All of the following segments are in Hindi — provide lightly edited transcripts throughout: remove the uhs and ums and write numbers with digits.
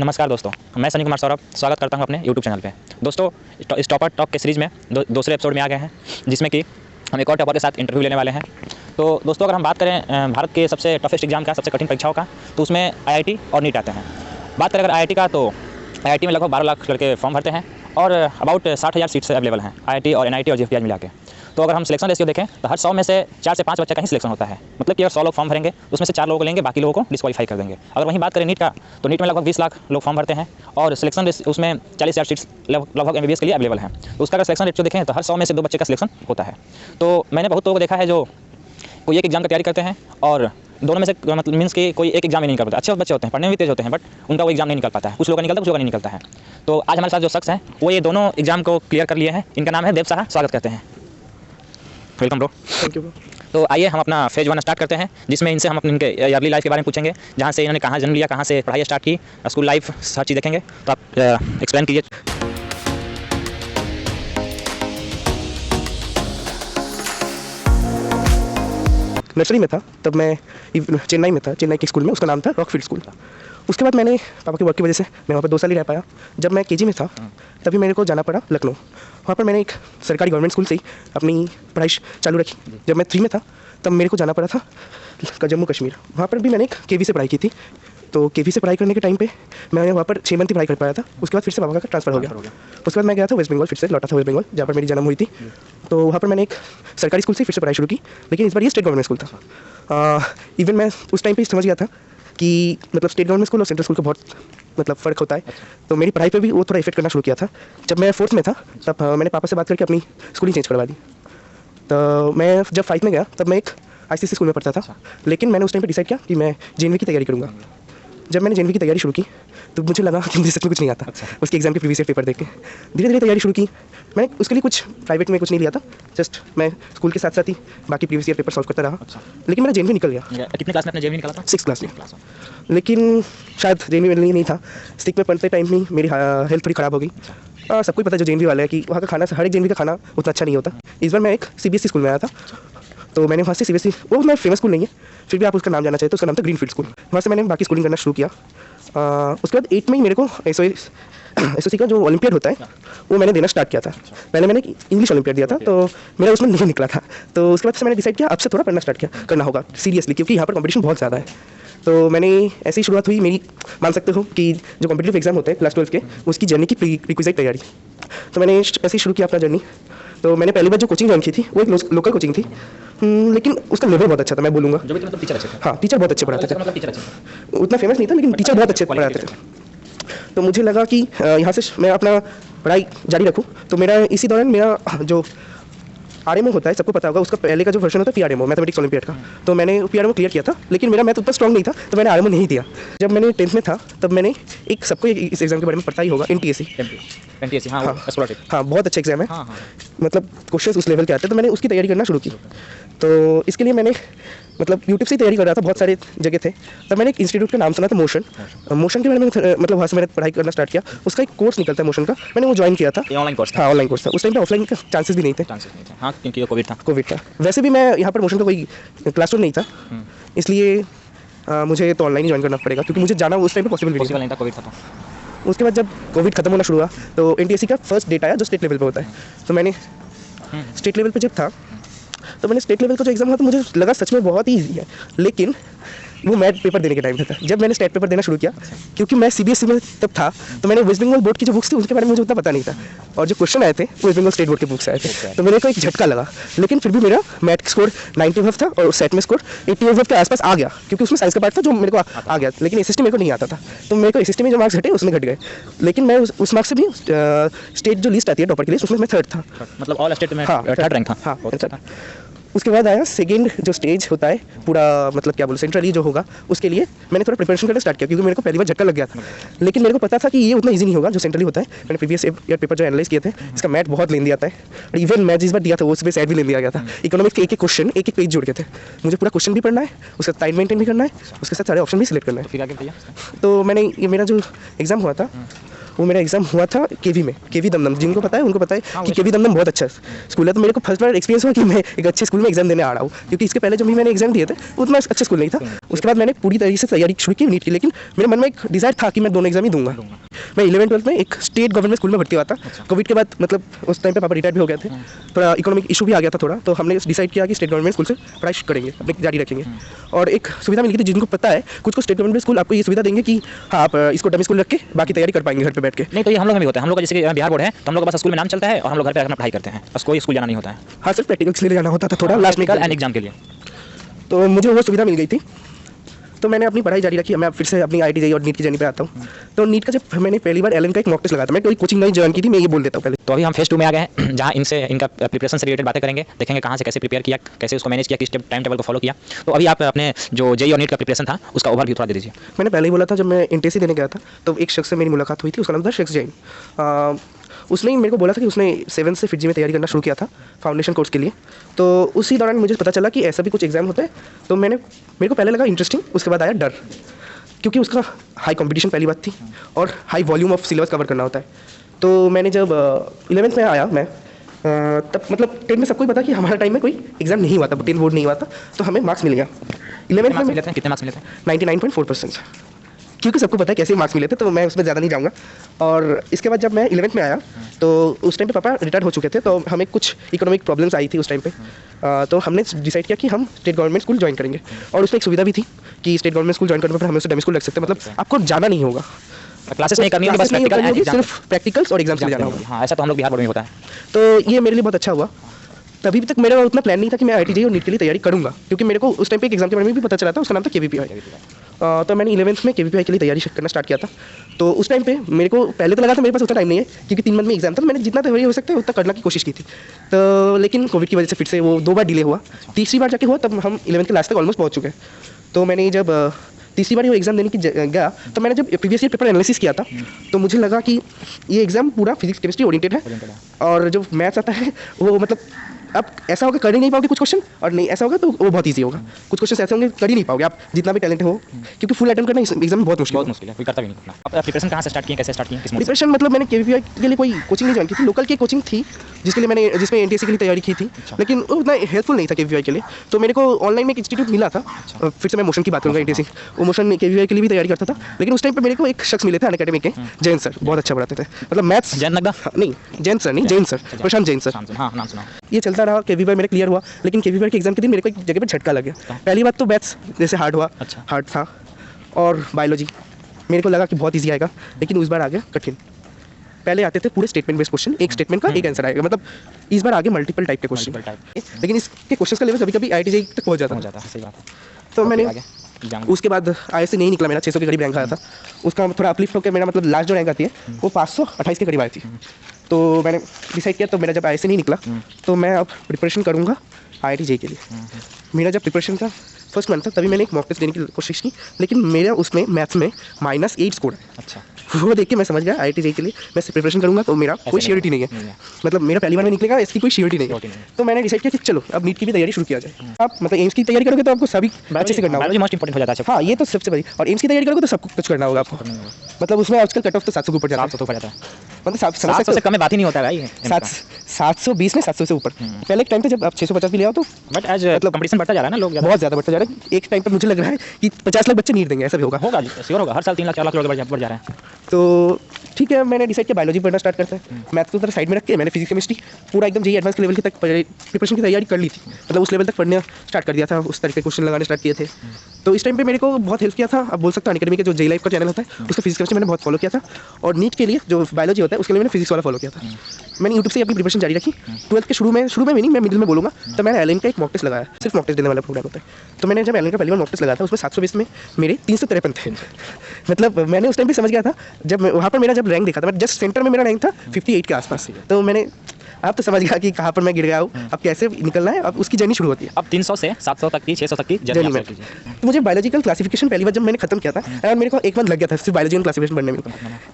नमस्कार दोस्तों, मैं सनी कुमार सौरभ स्वागत करता हूं अपने YouTube चैनल पे। दोस्तों, इस टॉपर टॉक के सीरीज़ में दूसरे एपिसोड में आ गए हैं, जिसमें कि हम एक और टॉपर के साथ इंटरव्यू लेने वाले हैं। तो दोस्तों, अगर हम बात करें भारत के सबसे टफेस्ट एग्जाम का, सबसे कठिन परीक्षाओं का, तो उसमें IIT और नीट आते हैं। बात करें अगर IIT का, तो IIT में लगभग 12 लाख लड़के फॉर्म भरते हैं और अबाउट 60,000 सीट्स अवेलेबल हैं IIT और NIT और JFPI मिला के। तो अगर हम सिलेक्शन रेशियो देखें तो हर 100 में से 4 से 5 बच्चे का ही सिलेक्शन होता है। मतलब कि अगर 100 लोग फॉर्म भरेंगे तो उसमें से 4 लोगों को लेंगे, बाकी लोगों को डिस्क्वालीफाई कर देंगे। अगर वहीं बात करें नीट का, तो नीट में लगभग 20 लाख लोग फॉर्म भरते हैं और सिलेक्शन उसमें 40,000 सीट्स लगभग MBBS के लिए अवेलेबल हैं। तो उसका अगर सिलेक्शन रेशियो देखें तो हर 100 में से 2 बच्चे का सिलेक्शन होता है। तो मैंने बहुत लोगों को देखा है जो कोई एक एग्जाम की तैयारी करते हैं और दोनों में से मतलब मीन्स कि कोई एक एग्जाम ही नहीं निकल पाता। अच्छे बच्चे होते हैं, पढ़ने में भी तेज होते हैं, बट उनका वो एग्जाम नहीं निकल पाता है। कुछ लोगों का निकलता है, कुछ लोगों का नहीं निकलता है। तो आज हमारे साथ जो शख्स हैं वो ये दोनों एग्जाम को क्लियर कर लिए हैं। इनका नाम है देव साहा। स्वागत करते हैं। Welcome bro. Thank you bro. तो आइए हम अपना फेज 1 स्टार्ट करते हैं, जिसमें इनसे हम अपने इनके अर्ली लाइफ के बारे में पूछेंगे, जहाँ से इन्होंने कहाँ जन्म लिया, कहाँ से पढ़ाई स्टार्ट की, स्कूल लाइफ, हर चीज़ देखेंगे। तो आप एक्सप्लेन कीजिए। नर्सरी में था तब मैं चेन्नई में था, चेन्नई के स्कूल में, उसका नाम था रॉकफील्ड स्कूल। उसके बाद मैंने पापा के वर्क की वजह से मैं वहाँ पर 2 साल ही रह पाया। जब मैं KG में था तभी मेरे को जाना पड़ा लखनऊ। वहाँ पर मैंने एक सरकारी गवर्नमेंट स्कूल से ही अपनी पढ़ाई चालू रखी। जब मैं 3 में था तब मेरे को जाना पड़ा था जम्मू कश्मीर। वहाँ पर भी मैंने एक KV से पढ़ाई की थी। तो KV से पढ़ाई करने के टाइम पे मैंने वहाँ पर 6 मंथ ही पढ़ाई कर पाया था। उसके बाद फिर से पापा का ट्रांसफर हो गया। उसके बाद मैं गया था वेस्ट बंगाल, फिर से लौटा था वेस्ट बंगाल, जहाँ पर मेरी जन्म हुई थी। तो वहाँ पर मैंने एक सरकारी स्कूल से फिर से पढ़ाई शुरू की, लेकिन इस बार ये स्टेट गवर्नमेंट स्कूल था। इवन मैं उस टाइम पे समझ गया था कि मतलब स्टेट गवर्नमेंट स्कूल और सेंट्रल स्कूल का बहुत मतलब फ़र्क होता है। तो मेरी पढ़ाई पे भी वो थोड़ा इफेक्ट करना शुरू किया था। जब मैं 4th में था तब मैंने पापा से बात करके अपनी स्कूलिंग चेंज करवा दी। तो मैं जब 5 में गया तब मैं एक ICSE स्कूल में पढ़ता था, लेकिन मैंने उस टाइम पे डिसाइड किया कि मैं JNV की तैयारी करूँगा। जब मैंने JNV की तैयारी शुरू की तो मुझे लगा कि मुझे सच में कुछ नहीं आता। उसके एग्जाम के प्रीवियस ईयर पेपर देख के धीरे धीरे तैयारी शुरू की। मैंने उसके लिए कुछ प्राइवेट में कुछ नहीं लिया था, जस्ट मैं स्कूल के साथ साथ ही बाकी प्रीवियस ईयर पेपर सॉल्व करता रहा। लेकिन मेरा JNV निकल गया। कितने क्लास में आपने JNV निकाला था? 6th क्लास में। लेकिन शायद JNV मेरे लिए नहीं था। स्टिक में पढ़ते टाइम में मेरी हेल्थ थोड़ी ख़राब हो गई। सबको पता है जो JNV वाला है कि वहाँ का खाना, हर एक JNV का खाना उतना अच्छा नहीं होता। इस बार मैं एक CBSE स्कूल में आया था, तो मैंने वहाँ से CBSE, वो मैं फेमस स्कूल नहीं है, फिर भी आप उसका नाम जानना चाहिए तो उसका नाम था ग्रीनफील्ड स्कूल। वहाँ से मैंने बाकी स्कूलिंग करना शुरू किया। उसके बाद 8 में ही मेरे को SOC का जो ओलंपियाड होता है वो मैंने देना स्टार्ट किया था। पहले मैंने इंग्लिश ओलंपियाड दिया था तो मेरा उसमें नहीं निकला था। तो उसके बाद से मैंने डिसाइड किया अब से थोड़ा पढ़ना स्टार्ट किया करना होगा सीरियसली, क्योंकि यहाँ पर कंपटीशन बहुत ज़्यादा है। तो मैंने ऐसी ही शुरुआत हुई मेरी, मान सकते हो कि जो कॉम्पिटिटिव एग्जाम होते हैं क्लास 12 के, उसकी जर्नी की प्रीक्विजिट तैयारी। तो मैंने ऐसे ही शुरू किया अपना जर्नी। तो मैंने पहली बार जो कोचिंग ज्वाइन की थी वो एक लोकल कोचिंग थी, लेकिन उसका लेवल बहुत अच्छा था, मैं बोलूँगा। जो भी मतलब टीचर अच्छे थे? हाँ, टीचर बहुत अच्छे पढ़ाते थे। मतलब टीचर अच्छे थे, उतना फेमस नहीं था, लेकिन टीचर बहुत अच्छे पढ़ाते थे। तो मुझे लगा कि यहाँ से मैं अपना पढ़ाई जारी रखूँ। तो मेरा इसी दौरान मेरा जो RMO होता है, सबको पता होगा, उसका पहले का जो वर्जन होता है PRMO, मैथमेटिक्स ओलंपियाड का, तो मैंने PRMO क्लियर किया था, लेकिन मेरा मैथ उतना स्ट्रॉन्ग नहीं था तो मैंने RMO नहीं दिया। जब मैंने 10th में था तब मैंने एक, सबको इस एग्जाम के बारे में पता ही होगा, NTSC। हाँ, बहुत अच्छा एग्जाम है। मतलब क्वेश्चंस उस लेवल के आते हैं, तो मैंने उसकी तैयारी करना शुरू की। तो इसके लिए मैंने मतलब यूट्यूब से ही तैयारी कर रहा था, बहुत सारे जगह थे। तब मैंने एक इंस्टीट्यूट का नाम सुना था, मोशन के बारे में, मतलब वहाँ से मैंने पढ़ाई करना स्टार्ट किया। उसका एक कोर्स निकलता है मोशन का, मैंने वो ज्वाइन किया था। ऑनलाइन कोर्स था? हाँ, ऑनलाइन कोर्स था। उस टाइम पे ऑफलाइन का चांसेस भी नहीं थे। हाँ, क्योंकि कोविड था। वैसे भी मैं यहाँ पर मोशन का कोई क्लासरूम नहीं था, इसलिए मुझे तो ऑनलाइन ही ज्वाइन करना पड़ेगा, क्योंकि मुझे जाना उस टाइम पे पॉसिबल नहीं था, कोविड था। उसके बाद जब कोविड खत्म होना शुरू हुआ तो NTSC का फर्स्ट डेट आया जो स्टेट लेवल पे होता है। तो मैंने स्टेट लेवल पे जब था तो मैंने स्टेट लेवल का जो एग्ज़ाम हुआ तो मुझे लगा सच में बहुत ही ईजी है, लेकिन वो मैथ पेपर देने के टाइम पे था। जब मैंने स्टेट पेपर देना शुरू किया, क्योंकि मैं CBSE में तब था, तो मैंने वेस्ट बंगाल बोर्ड की जो बुक्स थी उनके बारे में मुझे उतना पता नहीं था, और जो क्वेश्चन आए थे वो वेस्ट बंगाल स्टेट बोर्ड के बुक्स आए थे। तो मेरे को एक झटका लगा, लेकिन फिर भी मेरा मैथ स्कोर 90 था और सेट में स्कोर 80 के आसपास आ गया, क्योंकि उसमें साइंस का पार्ट था जो मेरे को आ गया, लेकिन SST मेरे को नहीं आता था। तो मेरे को SST में जो मार्क्स घटे उसमें घट गए, लेकिन मैं उस मार्क्स से भी स्टेट जो लिस्ट आती है टॉपर की लिस्ट, उसमें मैं 3rd था। मतलब ऑल स्टेट में 3rd रैंक था? हाँ। उसके बाद आया सेकंड जो स्टेज होता है पूरा, मतलब क्या बोलो, सेंट्रली जो होगा, उसके लिए मैंने थोड़ा प्रिपरेशन करना स्टार्ट किया, क्योंकि मेरे को पहली बार झटका लग गया था। लेकिन मेरे को पता था कि ये उतना इजी नहीं होगा जो सेंट्रली होता है। मैंने प्रीवियस ईयर पेपर जो एनालाइज किए थे, इसका मैथ बहुत लेंदी आता है, और इवन मैथ जिस बार दिया था वो उसमें सेट भी ले लिया गया था। इकोनॉमिक्स के एक एक क्वेश्चन, एक एक पेज जुड़ के थे। मुझे पूरा क्वेश्चन भी पढ़ना है, उसका टाइम मेंटेन भी करना है, उसके साथ सारे ऑप्शन भी सिलेक्ट करना है। फिर आगे भैया? तो मैंने ये मेरा जो एग्ज़ाम हुआ था वो मेरा एग्जाम हुआ था केवी में, केवी दमदम। जिनको पता है उनको पता है कि केवी दमदम बहुत अच्छा स्कूल है। तो मेरे को फर्स्ट बार एक्सपीरियंस हुआ कि मैं एक अच्छे स्कूल में एग्जाम देने आ रहा हूँ, क्योंकि इसके पहले जब भी मैंने एग्जाम दिए थे उतना अच्छा स्कूल नहीं था। उसके बाद मैंने पूरी तरीके से तैयारी शुरू की नीट की, लेकिन मेरे मन में एक डिज़ायर था कि मैं दोनों एग्जाम ही दूंगा। मैं 11th-12th में एक स्टेट गवर्नमेंट स्कूल में भर्ती हुआ था। कोविड के बाद मतलब उस टाइम पे पापा रिटायर भी हो गए थे, थोड़ा इकोनॉमिक इशू भी आ गया था थोड़ा, तो हमने डिसाइड किया कि स्टेट गवर्नमेंट स्कूल से पढ़ाई करेंगे, अपने जारी रखेंगे। और एक सुविधा मिली थी, जिनको पता है कुछ स्टेट गवर्नमेंट स्कूल आपको ये सुविधा देंगे कि हाँ आप इसको डमी स्कूल रख के बाकी तैयारी कर पाएंगे घर पे बैठ के। नहीं तो ये हम लोग में भी होता है। हम लोग का जैसे बिहार बोर्ड है तो हम लोग का बस स्कूल में नाम चलता है और हम लोग घर पे अपना पढ़ाई करते हैं, बस कोई स्कूल जाना नहीं होता है। हाँ सर, प्रैक्टिकल के लिए जाना होता था थोड़ा लास्ट में कल एग्जाम के लिए। तो मुझे वो सुविधा मिल गई थी, तो मैंने अपनी पढ़ाई जारी रखी। मैं फिर से अपनी IIT और नीट की जर्नी पे आता हूँ। तो नीट का जब मैंने पहली बार एलन का एक मॉक टेस्ट लगाया था, मैं कोई कोचिंग नहीं ज्वाइन की थी, मैं ये बोल देता हूँ पहले। तो अभी हम फेज 2 में आ गए हैं, जहाँ इनसे इनका प्रिपरेशन से रिलेटेड बातें करेंगे, देखेंगे कहाँ से कैसे प्रिपेयर किया, कैसे उसको मैनेज किया, किस टाइम टेबल को फॉलो किया। तो अभी आप अपने जो जेईई और नीट का प्रिपरेशन था उसका ओवरव्यू थोड़ा दे दीजिए। मैंने पहले ही बोला था, जब मैं NTC देने गया था तो एक शख्स से मेरी मुलाकात हुई थी, उसका नाम था शेख जैन। उसने ही मेरे को बोला था कि उसने 7 से FIIT में तैयारी करना शुरू किया था फाउंडेशन कोर्स के लिए। तो उसी दौरान मुझे पता चला कि ऐसा भी कुछ एग्जाम होता है। तो मेरे को पहले लगा इंटरेस्टिंग, उसके बाद आया डर, क्योंकि उसका हाई कंपटीशन पहली बात थी और high volume of syllabus cover करना होता है। तो मैंने जब 11th में आया मैं तब मतलब 10 में सबको ही पता कि हमारे टाइम में कोई एग्जाम नहीं हुआ था, 10 बोर्ड नहीं हुआ था, तो हमें मार्क्स मिल गया 11th में। कितने मार्क्स मिले थे? 99.4%, क्योंकि सबको पता है कैसे मार्क्स मिले थे, तो मैं उसमें ज़्यादा नहीं जाऊँगा। और इसके बाद जब मैं 11th में आया तो उस टाइम पे पापा रिटायर हो चुके थे, तो हमें कुछ इकोनॉमिक प्रॉब्लम्स आई थी उस टाइम पे। तो हमने डिसाइड किया कि हम स्टेट गवर्नमेंट स्कूल ज्वाइन करेंगे, और उसमें एक सुविधा भी थी कि स्टेट गवर्नमेंट स्कूल ज्वाइन करने पर हम उसे डमी स्कूल रख सकते हैं, मतलब आपको जाना नहीं होगा, क्लासेस नहीं करनी होगी, बस क्लासेस नहीं प्रैक्टिकल होगी, एग्जाम सिर्फ प्रैक्टिकल्स और एग्जाम्स के लिए जाना होगा। हाँ, ऐसा तो हम लोग बिहार बोर्ड में होता है। तो ये मेरे लिए बहुत अच्छा हुआ। तभी तक मेरा उतना प्लान नहीं था कि मैं IIT JEE और नीट के लिए तैयारी करूँगा, क्योंकि मेरे को उस टाइम पे एक एग्जाम के बारे में भी पता चला था, उसका नाम था KVPI। तो मैंने 11th में KVPI के लिए तैयारी करना स्टार्ट किया था। तो उस टाइम पे मेरे को पहले तो लगा था मेरे पास उतना टाइम नहीं है, क्योंकि 3 मंथ में एग्जाम था, तो मैंने जितना तैयारी हो सकता है उतना करने की कोशिश की थी। तो लेकिन कोविड की वजह से फिर से वो 2 बार डिले हुआ। तीसरी बार जाके हुआ तब हम 11th के लास्ट तक ऑलमोस्ट पहुँच चुके हैं। तो मैंने जब तीसरी बार वो एग्ज़ाम देने की गया, तो मैंने जब प्रीवियस ईयर पेपर एनालिसिस किया था, तो मुझे लगा कि ये एग्ज़ाम पूरा फिजिक्स केमिस्ट्री ओरिएंटेड है, और जो मैथ्स आता है वो मतलब अब ऐसा होगा कर ही नहीं पाओगे कुछ क्वेश्चन, और नहीं ऐसा होगा तो वो बहुत ईजी होगा। कुछ क्वेश्चन ऐसे होंगे कर ही नहीं पाओगे आप, जितना भी टैलेंट हो, क्योंकि फुल अटेम्प्ट करना एग्जाम में बहुत मुश्किल है, कोई करता भी नहीं अपना। आप प्रिपरेशन कहाँ से स्टार्ट किए, कैसे स्टार्ट किए, किस मोड से? प्रिपरेशन मतलब मैंने KVPI के लिए कोई कोचिंग नहीं ज्वाइन की थी, लोकल की कोचिंग थी जिसमें NTSC के लिए तैयारी की थी, लेकिन वो उतना हेल्पफुल नहीं था KVPI के लिए। तो मेरे को ऑनलाइन में एक इंस्टीट्यूट मिला था, फिर से मैं मोशन की बात करूँगा, NTSC वो मोशन KVPI के लिए भी तैयारी करता था, लेकिन उस टाइम पर मेरे को एक शख्स मिले थे अनअकैडमी के, जैन सर, बहुत अच्छा पढ़ाते थे, मतलब मैथ्स। जैन नगदा? नहीं, जैन सर नहीं, जैन सर, प्रशांत जैन सर। हाँ, नाम सुना। ये चलता रहा, KVPI मेरे क्लियर हुआ, लेकिन KVPI के एग्जाम के दिन मेरे को एक जगह पे झटका लग गया। पहली बात तो मैथ्स जैसे हार्ड हुआ, अच्छा। हार्ड था, और बायोलॉजी मेरे को लगा कि बहुत इजी आएगा, लेकिन उस बार आ गया कठिन। पहले आते थे पूरे स्टेटमेंट बेस्ड क्वेश्चन, एक स्टेटमेंट का एक आंसर आएगा, मतलब इस बार आगे मल्टीपल टाइप के क्वेश्चन, लेकिन इसके क्वेश्चन का लेवल कभी कभी IIT JEE तक पहुंच जाता है। सही बात है। तो मैंने एग्जाम उसके बाद IISc नहीं निकला, मेरा 600 के करीब रैंक आया था, उसका थोड़ा अपलिफ्ट होकर मेरा मतलब लास्ट जो रैंक आती है वो 528 के करीब आई थी। तो मैंने डिसाइड किया, तो मेरा जब IISc नहीं निकला तो मैं अब प्रिपरेशन करूँगा IIT JEE के लिए। मेरा जब प्रिपरेशन का फर्स्ट मंथ था तभी मैंने एक मॉक टेस्ट देने की कोशिश की, लेकिन मेरा उसमें मैथ्स में -8 स्कोर है। अच्छा। वो देख के मैं समझ गया IIT JEE के लिए मैं प्रिपरेशन करूँगा तो मेरा कोई श्योरिटी नहीं है, मतलब मेरा पहली बार में निकलेगा इसकी कोई श्योरिटी नहीं है। तो मैंने डिसाइड किया कि चलो अब नीट की भी तैयारी शुरू किया जाए। आप मतलब एम्स की तैयारी करोगे तो आपको सभी अच्छे से करना होगा, बायोलॉजी मोस्ट इंपोर्टेंट हो जाता है। हाँ ये तो सबसे बड़ी, और एम्स की तैयारी करोगे तो सब कुछ करना होगा आपको, मतलब उसमें आजकल कट ऑफ तो 700 के ऊपर जाता है, 700 तो जाता है, मतलब 700 से कम में बात ही नहीं होता भाई। 720 में 700 से ऊपर। पहले एक टाइम पे जब आप 650 भी ले आओ तो बट एज मतलब कंपटीशन बढ़ता जा रहा है ना, लोग बहुत ज़्यादा बढ़ता जा रहा है। एक टाइम पे मुझे लग रहा है कि 50 लाख बच्चे नीट देंगे, ऐसा भी होगा, श्योर होगा। हर साल 3 लाख 4 लाख लोग बढ़ जा रहे हैं। तो ठीक है, मैंने डिसाइड किया बायोलॉजी पढ़ना स्टार्ट करते हैं। मैथ्स को साइड में रख के मैंने फिजिक्स केमिस्ट्री पूरा एकदम JEE एडवांस के लेवल की तक प्रिपरेशन की तैयारी कर ली थी, मतलब उस लेवल तक पढ़ना स्टार्ट कर दिया था, उस तरीके के क्वेश्चन लगाने स्टार्ट किए थे। तो इस टाइम पे मेरे को बहुत हेल्प किया था, अब बोल सकता हूँ अनअकैडमी के जो JEE लाइफ का चैनल होता है उसका फिजिक्स केमिस्ट्री मैंने बहुत फॉलो किया था, और नीट के लिए जो बायोलॉजी होता है उसके लिए मैंने फिजिक्स वाला फॉलो किया था। मैंने यूट्यूब से अपनी प्रिपरेशन जारी रखी। 12th के शुरू में भी नहीं, मैं मिडिल में बोलूँगा, तो मैंने एलन का एक मॉक टेस्ट लगाया, सिर्फ मॉक टेस्ट देने वाला प्रोग्राम होता है। तो मैंने जब एलन का पहली बार मॉक टेस्ट लगाया था उसमें 720 में मेरे 353 थे। मतलब मैंने उस टाइम पे समझ गया था, जब वहाँ पर मेरा जब रैंक देखा था, मैं जस्ट सेंटर में मेरा रैंक था 58 के आसपास। तो मैंने आप तो समझ गया कि कहाँ पर मैं गिर गया हूँ, अब कैसे निकलना है, अब उसकी जर्नी शुरू होती है। अब 300 से 700 तक की 600 तक की जर्नी में। तो मुझे बायोलॉजिकल क्लासिफिकेशन पहली बार जब मैंने खत्म किया था, और मेरे को 1 मंथ लग गया था सिर्फ बायोलॉजिकल क्लासिफिकेशन पढ़ने में,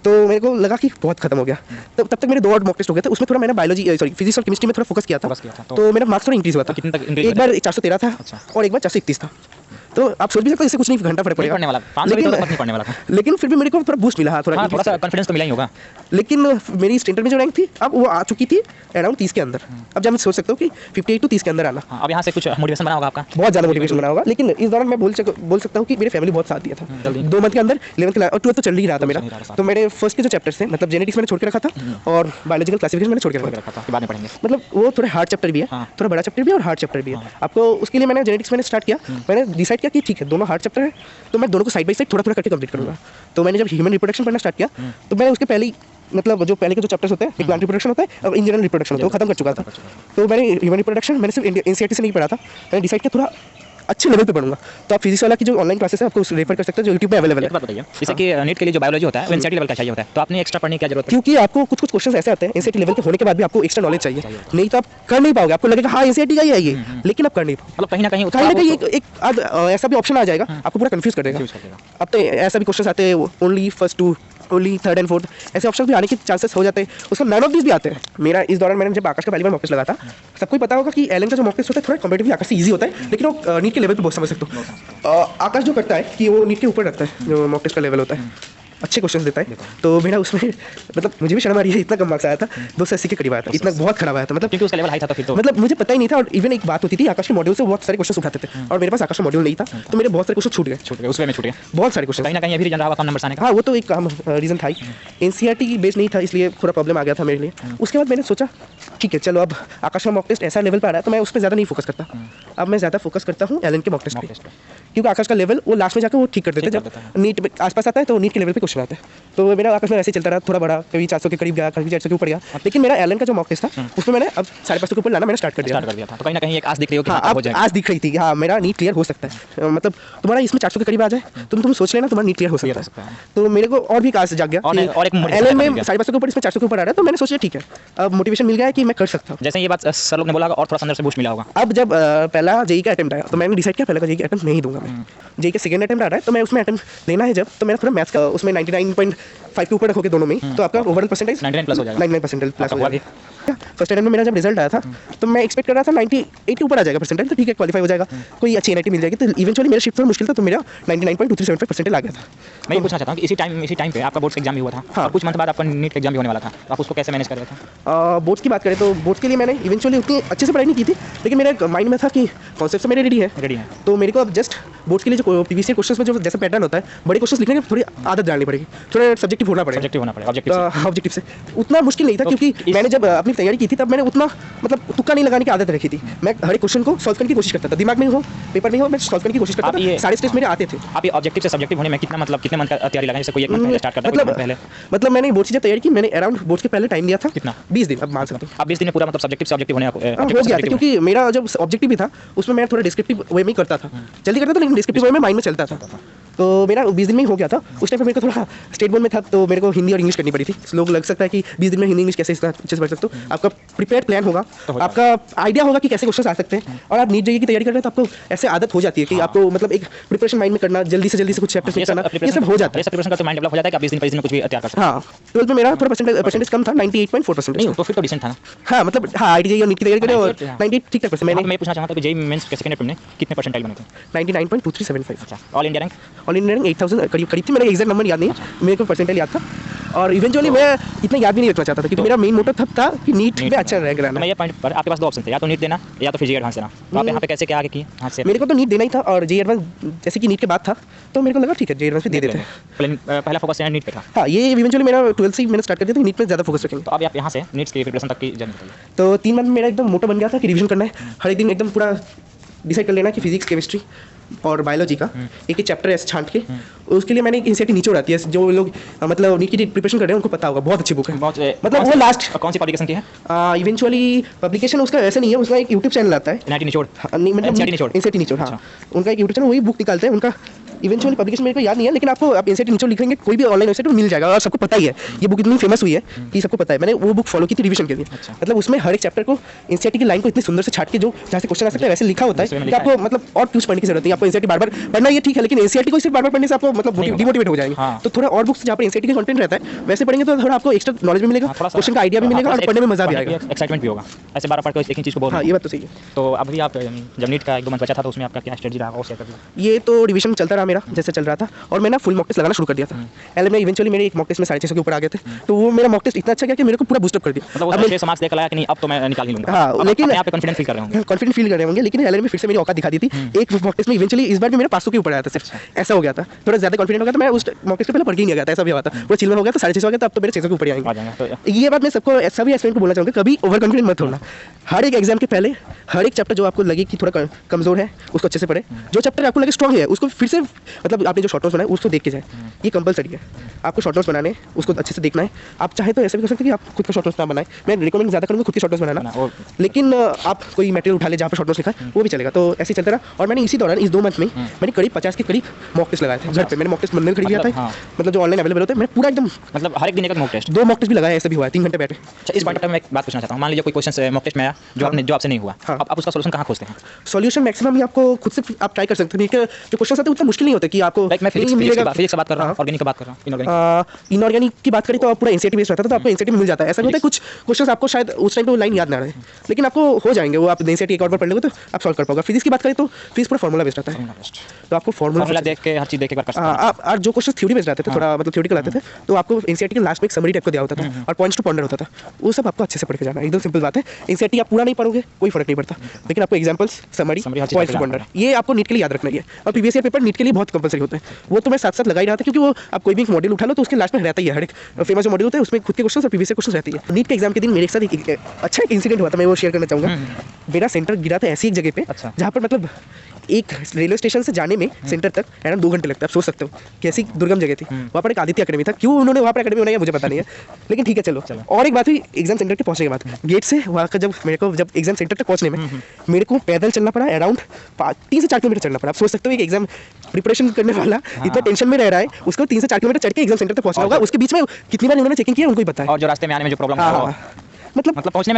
तो मेरे को लगा कि बहुत खत्म हो गया। तब तक मेरे 2 और मॉक टेस्ट हो गए थे, उसमें थोड़ा मैंने बायोलॉजी फिजिक्स और केमिस्ट्री में थोड़ा फोकस किया था, तो मेरा मार्क्स थोड़ा इंक्रीज हुआ था। कितने तक एक बार 413 था और एक बार 431 था। तो आप सोच भी सकते हो इससे कुछ नहीं घंटा फर्क नहीं पड़ेगा। पढ़ने वाला 500 भी तो नहीं पढ़ने वाला था। लेकिन फिर भी मेरे को थोड़ा बूस्ट मिला, हाँ हाँ, थोड़ा सा कॉन्फिडेंस तो मिला ही होगा। लेकिन मेरी स्टैंडर्ड में जो रैंक थी अब वो आ चुकी थी अराउंड 30 के अंदर। अब जब मैं सोच सकता हूँ कि 58 टू 30 के अंदर आना हाँ, अब यहाँ से कुछ मोटिवेशन बना होगा आपका। बहुत ज़्यादा मोटिवेशन बना होगा। लेकिन इस दौरान मैं बोल सकता हूँ कि मेरी फैमिली बहुत साथ दिया था। जल्दी। 2 मंथ के अंदर 11th क्लास और 12th तो चल ही रहा था मेरा। चल ही रहा था। तो मेरे फर्स्ट के जो चैप्टर्स थे, मतलब जेनेटिक्स मैंने छोड़ के रखा था और बायोलॉजिकल क्लासिफिकेशन मैंने छोड़ के रखा था। रखा था कि बाद में पढ़ेंगे। मतलब वो थोड़े हार्ड चैप्टर भी है, हाँ। थोड़ा बड़ा चैप्टर भी है और हार्ड चैप्टर भी है। आपको उसके लिए मैंने जेनेटिक्स मैंने स्टार्ट किया, मैंने डिसाइड किया कि ठीक है दोनों हार्ड चैप्टर है तो मैं दोनों को साइड बाई साइड थोड़ा थोड़ा करके कंप्लीट करूँगा। तो मैंने जब ह्यूमन रिप्रोडक्शन पढ़ना स्टार्ट किया तो मैं उसके पहले ही मतलब जो पहले के जो चैप्टर्स होते हैं, एक प्लांट रिप्रोडक्शन होता है और इन जनरल रिप्रोडक्शन होता है, वो खत्म कर चुका था। तो मैंने ह्यूमन रिप्रोडक्शन मैंने सिर्फ एनसीईआरटी से नहीं पढ़ा था, मैंने डिसाइड किया थोड़ा अच्छे लेवल पे पढ़ूंगा। तो आप फिजिक्स वाला की जो ऑनलाइन क्लासेस है आपको रेफर कर सकते हैं, जो यूट्यूब पे अवेलेबल है। एक बात बताइए, जैसे कि नीट के लिए जो बायोलॉजी होता है वो एनसीईआरटी लेवल का चाहिए होता है, तो आपने एक्स्ट्रा पढ़ने की क्या जरूरत है? क्योंकि आपको कुछ कुछ क्वेश्चन ऐसे आते हैं एनसीईआरटी लेवल के होने के बाद भी आपको एक्स्ट्रा नॉलेज चाहिए, नहीं तो आप कर नहीं पाओगे। आपको लगेगा हाँ एनसीईआरटी का ही है ये, लेकिन आप कर नहीं पाओगे। मतलब कहीं ना कहीं एक ऐसा भी ऑप्शन आ जाएगा आपको पूरा कंफ्यूज कर देगा। अब तो ऐसा भी क्वेश्चन आते हैं only first two, only third and fourth, ऐसे ऑप्शन भी आने के चांसेस हो जाते हैं। उसका नन ऑफ दिस भी आते हैं। मेरा इस दौरान मैंने जब आकाश का पहली बार मॉक टेस्ट लगा था, सबको पता होगा कि एलन का जो मॉक टेस्ट होता है थोड़ा कंपेरेटिवली आकाश से ईजी होता है, लेकिन वो नीट के लेवल पे बहुत समझ सकते हो। आकाश जो करता है कि वो नीट के ऊपर रखता है, जो मॉक टेस्ट का लेवल होता है अच्छे क्वेश्चंस देता है। तो मेरा उसमें मतलब मुझे भी शर्म आ रही है, इतना कम मार्क्स आया था, 280 के करीब आया था, इतना बहुत खराब आया था। मतलब क्योंकि उसका लेवल हाई था तो फिर तो मतलब मुझे पता ही नहीं था। और इवन एक बात होती थी, आकाश के मॉड्यूल से बहुत सारे क्वेश्चन उठाते थे और मेरे पास आकाश का मॉड्यूल नहीं था, तो मेरे बहुत सारे क्वेश्चन छूट गए, उसमें छूट गया। बहुत सारे क्वेश्चन। कहीं ना कहीं ये भी रीजन रहा होगा कम नंबर आने का। हाँ वो तो एक रीज़न था ही, एनसीईआरटी बेस्ड नहीं था इसलिए थोड़ा प्रॉब्लम आ गया था मेरे लिए। उसके बाद मैंने सोचा ठीक है चलो अब आकाश का मॉक टेस्ट ऐसा लेवल पर आ रहा है तो मैं उस पर ज़्यादा नहीं फोकस करता। अब मैं ज़्यादा फोकस करता हूँ एलन के मॉक टेस्ट पे, क्योंकि आकाश का लेवल वो लास्ट में जाकर वो ठीक कर देते हैं। जब नीट आसपास आता है तो नीट के लेवल पे क्वेश्चन आता है। तो मेरा आकाश में ऐसे चलता रहा, थोड़ा बड़ा, कभी 400 के करीब गया, कभी 400 के ऊपर गया। लेकिन मेरा एलन का जो मॉक टेस्ट था उसमें मैंने अब 550 के ऊपर लाना मैंने स्टार्ट कर दिया था। तो कहीं ना कहीं एक आस दिख रही हो कि हाँ हो अब जाएगा। आज दिख रही थी हाँ मेरा नीट क्लियर हो सकता है। मतलब तुम्हारा इसमें 400 के करीब आ जाए तुम सोच लेना तुम्हारा नीट क्लियर हो सकता है। तो मेरे को और भी एक आस जाग गया और एक motivation एलन में मिल गया। 550 के ऊपर, इसमें 400 के ऊपर आ रहा है, तो मैंने सोचा ठीक है अब मोटिवेशन मिल गया है कि मैं कर सकता हूँ। जैसे ये बात सर लोग ने बोला होगा और थोड़ा सा अंदर से बूस्ट मिला होगा। अब जब पहला जेई का अटेम्प्ट आया तो मैंने डिसाइड किया पहले का जेई का अटेम्प्ट नहीं दूंगा मैं। जेई का सेकंड अटेम्प्ट आ रहा है तो मैं उसमें अटेम्प्ट लेना है जब, तो मेरा थोड़ा मैथ्स का उसमें 99.5 के ऊपर रखोगे दोनों में ही, तो आपका ओवरऑल परसेंटेज 99 प्लस हो जाएगा। 99% प्लस हो हुआ जाएगा। फर्स्ट अटेम्प्ट में मेरा जब रिजल्ट आया था तो मैं एक्सपेक्ट कर रहा था 98 के ऊपर आ जाएगा परसेंटेज, तो ठीक है क्वालीफाई हो जाएगा, कोई अच्छी एनआईटी मिल जाएगी। तो इवेंचुअली मेरा शिफ्ट थोड़ा मुश्किल था तो मेरा 99.2375 परसेंटेज आ गया था। मैं ये पूछना चाहता हूँ कि इसी टाइम पे आपका बोर्ड्स एग्जाम भी हुआ था हाँ। और कुछ मंथ बाद आपका नीट एग्जाम भी होने वाला था, तो आप उसको कैसे मैनेज कर रहे थे? बोर्ड्स की बात करें तो बोर्ड्स के लिए मैंने इवेंचुअली उतनी अच्छे से पढ़ाई नहीं की थी, लेकिन मेरे माइंड में था कि कॉन्सेप्ट तो मेरे रेडी है, तो मेरे को अब जस्ट बोर्ड्स के लिए जो पीवीसी क्वेश्चंस में जो जैसा पैटर्न होता है बड़े क्वेश्चंस लिखने की थोड़ी आदत डालनी पड़ेगी, थोड़ा सब्जेक्टिव होना पड़ेगा। ऑब्जेक्टिव से उतना मुश्किल नहीं था, क्योंकि मैंने जब अपनी तैयारी की थी तब मैंने उतना मतलब तुक्का नहीं लगाने की आदत रखी थी। मैं हर एक क्वेश्चन को सॉल्व करने की कोशिश करता था, दिमाग में हो पेपर में हो मैं सॉल्व करने की कोशिश करता था। सारे स्टेप्स मेरे आते थे। आप ये ऑब्जेक्टिव से सब्जेक्टिव होने में कितना मंथ का तैयारी लगाई? जैसे कोई एक मंथ पहले स्टार्ट करता है, कोई मंथ पहले। मतलब मैंने बोर्ड्स की जब तैयारी की मैंने अराउंड बोर्ड्स के पहले टाइम दिया था कितना? 20 दिन। अब मान सकते हो आप 20 दिन में पूरा मतलब सब्जेक्टिव से ऑब्जेक्टिव होने हो गया था, क्योंकि मेरा जब ऑब्जेक्टिव भी था उसमें मैं थोड़ा डिस्क्रिप्टिव वे में ही करता था, जल्दी करता था लेकिन डिस्क्रिप्टिव वे में माइंड में चलता था। तो मेरा 20 दिन में ही हो गया था। उस टाइम पे मेरे को थोड़ा स्टेट बोर्ड में था तो मेरे को हिंदी और इंग्लिश करनी पड़ी थी। लोग लग सकता है कि 20 दिन में हिंदी इंग्लिश कैसे इतना अच्छे से पढ़ सकते हो। आपका प्रिपेयर प्लान होगा, आपका आइडिया होगा कि कैसे क्वेश्चन आ सकते हैं, और आप नीट जेईई की तैयारी कर रहे हैं तो आपको ऐसे आदत हो जाती है कि आपको मतलब एक प्रिपरेशन माइंड में करना, जल्दी से कुछ चैप्टर्स में करना, ये सब हो जाता है। प्रिपरेशन का तो माइंड डेवलप हो जाता है कि आप 20 दिन 25 दिन में कुछ भी तैयार कर सकते हैं। हाँ 12th में मेरा थोड़ा परसेंटेज कम था, 98.4%। नहीं तो फिर तो डिसेंट था ना। हाँ मतलब हाँ आईटीजेई और नीट की तैयारी करें और 98 ठीक ठाक परसेंट। मैं पूछना चाहता हूँ कि जेईई मेंस के सेकंड अटेम्प्ट में कितने परसेंटाइल बने थे? 99.2375। अच्छा, all India rank? All India rank 8000 करीब थी, मेरा एग्जैक्ट नंबर याद नहीं है, मेरे को परसेंटाइल याद था। और इवेंचुअली मैं इतना याद भी नहीं रखना चाहता था, क्योंकि मेरा मेन मोटिव था कि नीट में अच्छा रैंक लाना। मैं ये पॉइंट पर आपके पास दो ऑप्शन थे, या तो नीट देना या तो फिर जेईई एडवांस देना, तो आप यहाँ पे कैसे क्या आगे किए? हां से मेरे को तो नीट देना ही था, और जेईई एडवांस जैसे कि नीट के बाद था तो मेरे को लगा ठीक है जेईई एडवांस भी दे देते हैं। पहला फोकस नीट पे था। हाँ ये इवेंचुअली मेरा 12th से ही मैंने स्टार्ट कर दिया था, नीट पे ज़्यादा फोकस रखेंगे। तो अब आप यहाँ से नीट की प्रिपरेशन तक की जर्नी बताइए। तो 3 मंथ मेरा एकदम मोटो बन गया था कि रिवीजन करना है हर एक दिन, एकदम पूरा डिसाइड कर लेना कि फिजिक्स केमिस्ट्री और बायोलॉजी का एक एक चैप्टर ऐसे छांट के, उसके लिए मैंने एक इनिशिएटिव नीचे उड़ाती है। जो लोग मतलब नीट की प्रिपरेशन कर रहे हैं उनको पता होगा, बहुत अच्छी बुक है। मतलब वो लास्ट कौन सी पब्लिकेशन की है? इवेंचुअली पब्लिकेशन उसका ऐसे नहीं है, उसका एक यूट्यूब चैनल आता है एनआईटी निचोड़। नहीं मतलब एनसीईआरटी निचोड़। एनसीईआरटी निचोड़ हाँ, उनका एक यूट्यूब चैनल, वही बुक निकालते हैं। उनका इवेंचुअली पब्लिकेशन मेरे को याद नहीं है, लेकिन आपको आप एनसीईआरटी नीचे लिखेंगे कोई भी ऑनलाइन वेबसाइट में मिल जाएगा और सबको पता ही है ये बुक इतनी फेमस हुई है कि सबको पता है। मैंने वो बुक फॉलो की थी रिवीजन के लिए। मतलब उसमें हर एक चैप्टर को एनसीईआरटी की लाइन को इतनी सुंदर से छाट के जो जहाँ से क्वेश्चन आ सकता है वैसे लिखा होता है कि आपको मतलब और कुछ पढ़ने की जरूरत नहीं। आपको एनसीईआरटी बार बार पढ़ना ये ठीक है, लेकिन एनसीईआरटी को सिर्फ बार बार पढ़ने से आपको मतलब डिमोटिवेट हो जाएंगे। तो थोड़ा और बुक्स जहाँ पर एनसीईआरटी का कंटेंट रहता है वैसे पढ़ेंगे तो थोड़ा आपको एक्स्ट्रा नॉलेज भी मिलेगा, क्वेश्चन का आइडिया भी मिलेगा और पढ़ने में मजा भी आएगा, एक्साइटमेंट भी होगा। ऐसे बार बार पढ़ के एक ही चीज़ को बोल। हाँ, ये बात तो सही है। तो अभी आप जब नीट का 1-2 मंथ बचा था तो उसमें आपका क्या स्ट्रेटजी रहा वो शेयर कर दीजिए। ये तो रिवीजन चलता रहा मेरा जैसे चल रहा था और मैं ना फुल मॉक टेस्ट लगाना शुरू कर दिया था। पहले मैं इवेंचुअली मेरे एक मॉक टेस्ट में 650 के ऊपर आ गए थे, तो वो मेरा मॉक टेस्ट इतना अच्छा गया कि मेरे को पूरा बूस्टअप कर दिया। मतलब वो 600 मार्क्स देकर लाया कि नहीं अब तो मैं निकाल ही लूंगा। हाँ, लेकिन यहाँ पे कॉन्फिडेंस फील कर रहे होंगे। कॉन्फिडेंट फील कर रहे होंगे, लेकिन एलएलएम में फिर से मेरी औकात दिखा दी थी। एक मॉक टेस्ट में इवेंचुअली इस बार भी मेरा 500 के ऊपर आया था सिर्फ। ऐसा हो गया था, थोड़ा ज़्यादा कॉन्फिडेंट हो गया था। मैं उस मॉक टेस्ट पे पहले पढ़ के नहीं गया था, ऐसा भी हुआ था। वो चिल में हो गया था, 650 हो गया था, अब तो मेरे 600 के ऊपर ही आएंगे। ये बात मैं सबको सभी एस्पिरेंट को बोलना चाहूँगा, कभी ओवर कॉन्फिडेंट मत होना। हर एक एग्जाम के पहले हर एक चैप्टर जो आपको लगे कि थोड़ा कमजोर है उसको अच्छे से पढ़े, जो चैप्टर आपको लगे स्ट्रॉन्ग है उसको फिर से मतलब आपने जो शॉर्ट नोट्स बनाए उसको देख के जाए। ये कंपलसरी है, आपको शॉर्ट नोट्स बनाने उसको अच्छे से देखना है। आप चाहे तो ऐसे भी कर सकते हैं कि आप खुद का शॉर्ट नोट्स ना बनाए। मैं रिकमेंड ज़्यादा करूँगा खुद के शॉर्ट नोट्स बनाना, लेकिन आप कोई मटेरियल उठा ले जहाँ पर शॉर्ट नोट्स लिखा है वो भी चलेगा। तो ऐसे ही चलता रहा और मैंने इसी दौरान इस 2 मंथ में मैंने करीब 50 के करीब मॉक टेस्ट लगाए थे घर पे। मैंने मॉक टेस्ट मंदिर खरीद लिया था, मतलब जो ऑनलाइन अवेलेबल होते हैं। मैंने पूरा एकदम मतलब हर एक दिन एक मॉक टेस्ट, 2 मॉक टेस्ट भी लगाया, ऐसे भी हुआ है 3 घंटे बैठे। अच्छा, इस पॉइंट में एक बात पूछना चाहता हूँ। मान लीजिए कोई क्वेश्चन मॉक टेस्ट में आया जो आपसे नहीं हुआ, अब आप उसका सॉल्यूशन कहाँ खोजते हैं? सॉल्यूशन मैक्सिमम आपको खुद से आप ट्राई कर सकते हैं। जो क्वेश्चन आते हैं उतना मुश्किल नहीं होता कि आपको मैं फिजिक्स की बात कर रहा हूँ, ऑर्गेनिक की बात कर रहा हूँ, इनऑर्गेनिक की बात करें तो आप पूरा एनसीईआरटी बेस्ड रहता है, तो आपको एनसीईआरटी में मिल जाता है। ऐसा होता है कुछ क्वेश्चंस आपको शायद उस टाइम पे लाइन याद ना रहे, लेकिन आपको हो जाएंगे वो। आप एनसीईआरटी एक और बार पढ़ लोगे तो आप सॉल्व कर पाओगे। फिजिक्स की बात करें तो फिजिक्स पूरा फॉर्मूला बेस्ड रहता है, तो आपको फॉर्मूला देख के हर चीज़ देख के कर सकते हैं। आप और जो क्वेश्चन थ्योरी बेस्ड रहते थे थोड़ा मतलब थ्योरिटिकल आते थे, तो आपको एनसीईआरटी के लास्ट में एक समरी टाइप को दिया होता था और पॉइंट्स टू पॉन्डर होता था। वो सब आपको अच्छे से पढ़ के जाना है, एकदम सिंपल बात है। एनसीईआरटी आप पूरा नहीं पढ़ोगे कोई फर्क नहीं पड़ता, लेकिन आपको examples, summary, points to ponder ये आपको नीट के लिए याद रखना है। और प्रीवियस ईयर पेपर नीट के लिए बहुत कंपलसरी होते हैं, वो तो मैं साथ साथ लगा ही रहा था, क्योंकि वो आप कोई भी मॉड्यूल उठा लो तो उसके लास्ट में रहता ही है। हर एक फेमस जो मॉड्यूल होता है उसमें खुद के क्वेश्चन और प्रीवियस ईयर क्वेश्चन रहती है। नीट के एग्जाम के दिन मेरे साथ एक अच्छा एक इंसिडेंट हुआ था, मैं वो शेयर करना चाहूँगा। मेरा सेंटर गिरा था ऐसी एक जगह पे जहाँ पर मतलब एक रेलवे स्टेशन से जाने में सेंटर तक अराउंड 2 घंटे लगता है। आप सोच सकते हो कैसी दुर्गम जगह थी। वहाँ पर एक आदित्य अकेडमी था, क्यों उन्होंने वहाँ पर अकेडमी बनाई है मुझे पता नहीं है, लेकिन ठीक है चलो। और एक बात हुई एग्जाम सेंटर के पहुँचने के बाद, गेट से वहाँ का जब एग्जाम सेंटर तक पहुँचने में मेरे को पैदल चलना पड़ा अराउंड 3 से 4 किलोमीटर चलना पड़ा। आप सोच सकते हो एक एग्जाम प्रिपरेशन करने वाला इतना टेंशन में रह रहा है, उसको 3 से 4 किलोमीटर चढ़ के एग्जाम सेंटर तक पहुँचना होगा। उसके बीच में कितनी बार उन्होंने चेकिंग किया उनको ही पता है, और जो रास्ते में आने में जो प्रॉब्लम मतलब पहुंचने